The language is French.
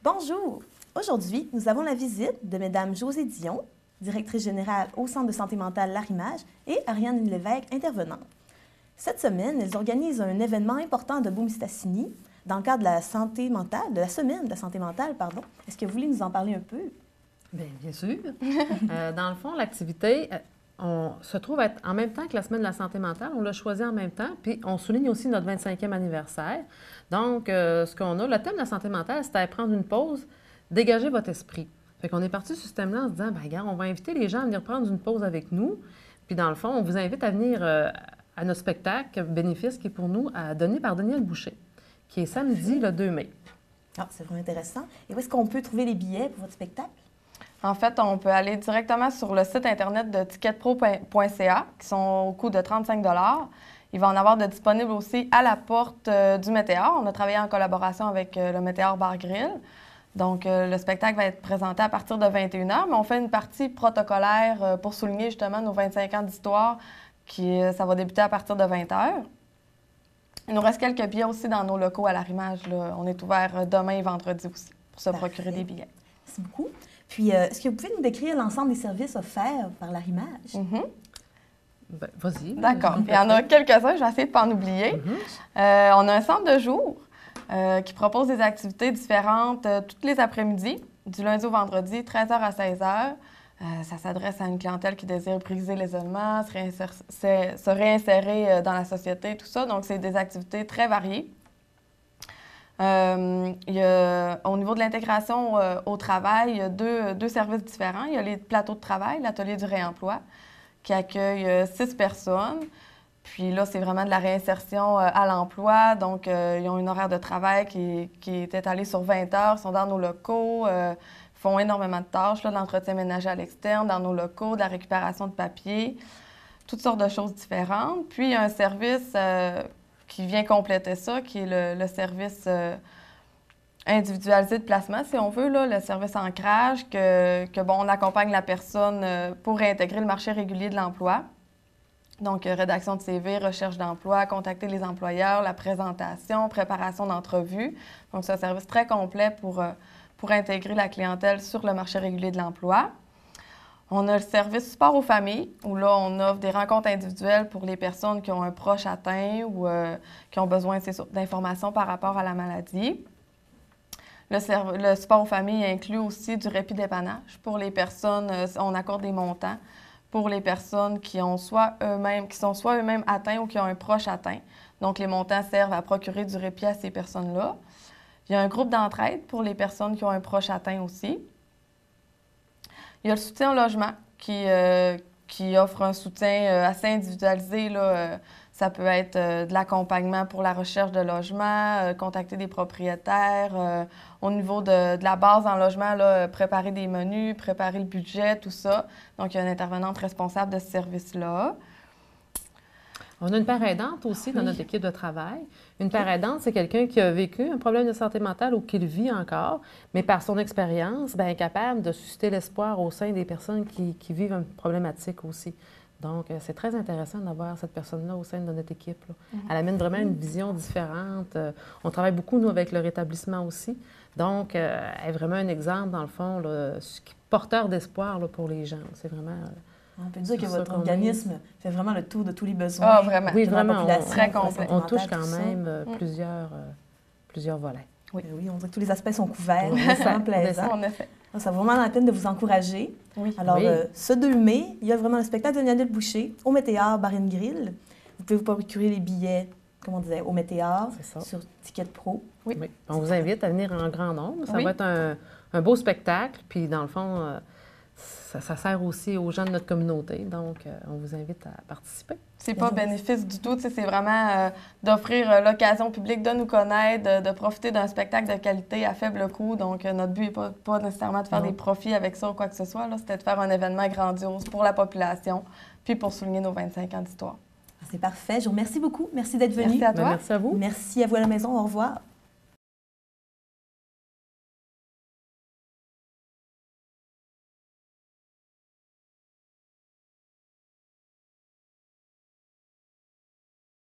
Bonjour! Aujourd'hui, nous avons la visite de Mesdames Josée Dion, directrice générale au Centre de santé mentale L'Arrimage, et Ariane Lévesque, intervenante. Cette semaine, elles organisent un événement important de Beaumistassini dans le cadre de la santé mentale, de la semaine de la santé mentale, pardon. Est-ce que vous voulez nous en parler un peu? Bien sûr. Dans le fond, l'activité, on se trouve être en même temps que la semaine de la santé mentale. On l'a choisi en même temps, puis on souligne aussi notre 25e anniversaire. Donc, ce qu'on a, le thème de la santé mentale, c'était prendre une pause, dégager votre esprit. Fait qu'on est parti sur ce thème-là en se disant, bien, regarde, on va inviter les gens à venir prendre une pause avec nous. Puis, dans le fond, on vous invite à venir à notre spectacle bénéfice qui est pour nous à donner par Daniel Boucher, qui est samedi, le 2 mai. Ah, c'est vraiment intéressant. Et où est-ce qu'on peut trouver les billets pour votre spectacle? En fait, on peut aller directement sur le site Internet de ticketpro.ca, qui sont au coût de 35 $. Il va en avoir de disponibles aussi à la porte du Météor. On a travaillé en collaboration avec le Météor Bar Grill. Donc, le spectacle va être présenté à partir de 21 h, mais on fait une partie protocolaire pour souligner justement nos 25 ans d'histoire, ça va débuter à partir de 20 h. Il nous reste quelques billets aussi dans nos locaux à l'Arrimage. On est ouvert demain et vendredi aussi pour se procurer des billets. Merci beaucoup. Puis, est-ce que vous pouvez nous décrire l'ensemble des services offerts par l'Arrimage? Ben, vas-y. D'accord. Il y en a quelques-uns, je vais essayer de ne pas en oublier. On a un centre de jour qui propose des activités différentes tous les après-midi, du lundi au vendredi, 13 h à 16 h. Ça s'adresse à une clientèle qui désire briser l'isolement, se réinsérer dans la société, tout ça. Donc, c'est des activités très variées. Au niveau de l'intégration au travail, il y a deux services différents. Il y a les plateaux de travail, l'atelier du réemploi, qui accueille 6 personnes. Puis là, c'est vraiment de la réinsertion à l'emploi. Donc, ils ont une horaire de travail qui est étalée sur 20 heures, ils sont dans nos locaux, font énormément de tâches, là, de l'entretien ménager à l'externe, dans nos locaux, de la récupération de papier, toutes sortes de choses différentes. Puis, il y a un service qui vient compléter ça, qui est le service individualisé de placement, si on veut, là, le service ancrage, on accompagne la personne pour réintégrer le marché régulier de l'emploi. Donc, rédaction de CV, recherche d'emploi, contacter les employeurs, la présentation, préparation d'entrevue. Donc, c'est un service très complet pour intégrer la clientèle sur le marché régulier de l'emploi. On a le service support aux familles, où là, on offre des rencontres individuelles pour les personnes qui ont un proche atteint ou qui ont besoin d'informations par rapport à la maladie. Le support aux familles inclut aussi du répit dépannage pour les personnes, on accorde des montants pour les personnes qui sont soit eux-mêmes atteints ou qui ont un proche atteint. Donc, les montants servent à procurer du répit à ces personnes-là. Il y a un groupe d'entraide pour les personnes qui ont un proche atteint aussi. Il y a le soutien au logement qui offre un soutien assez individualisé. Ça peut être de l'accompagnement pour la recherche de logement, contacter des propriétaires. Au niveau de la base en logement, préparer des menus, préparer le budget, tout ça. Donc, il y a une intervenante responsable de ce service-là. On a une part aidante aussi dans notre équipe de travail. Une part aidante, c'est quelqu'un qui a vécu un problème de santé mentale ou qui le vit encore, mais par son expérience, bien, est capable de susciter l'espoir au sein des personnes qui vivent une problématique aussi. Donc, c'est très intéressant d'avoir cette personne-là au sein de notre équipe. Elle amène vraiment une vision différente. On travaille beaucoup, nous, avec le rétablissement aussi. Donc, elle est vraiment un exemple, dans le fond, porteur d'espoir pour les gens. C'est vraiment... On peut dire que votre organisme fait vraiment le tour de tous les besoins. Vraiment. Oui, vraiment. Très complet. On touche quand même plusieurs volets. Oui, on dirait que tous les aspects sont couverts. C'est vraiment plaisant. En effet. Ça vaut vraiment la peine de vous encourager. Oui. Alors, ce 2 mai, il y a vraiment le spectacle de Daniel Boucher au Météor Bar Grill. Vous pouvez vous procurer les billets, comme on disait, au Météor, sur Ticket Pro. Oui. On vous invite à venir en grand nombre. Ça va être un beau spectacle. Puis, dans le fond, ça sert aussi aux gens de notre communauté. Donc, on vous invite à participer. C'est pas bénéfice du tout. C'est vraiment d'offrir l'occasion au public de nous connaître, de profiter d'un spectacle de qualité à faible coût. Donc, notre but n'est pas nécessairement de faire des profits avec ça ou quoi que ce soit. C'était de faire un événement grandiose pour la population, puis pour souligner nos 25 ans d'histoire. C'est parfait. Je vous remercie beaucoup. Merci d'être venu. Merci à toi. Merci à vous. Merci à vous à la maison. Au revoir.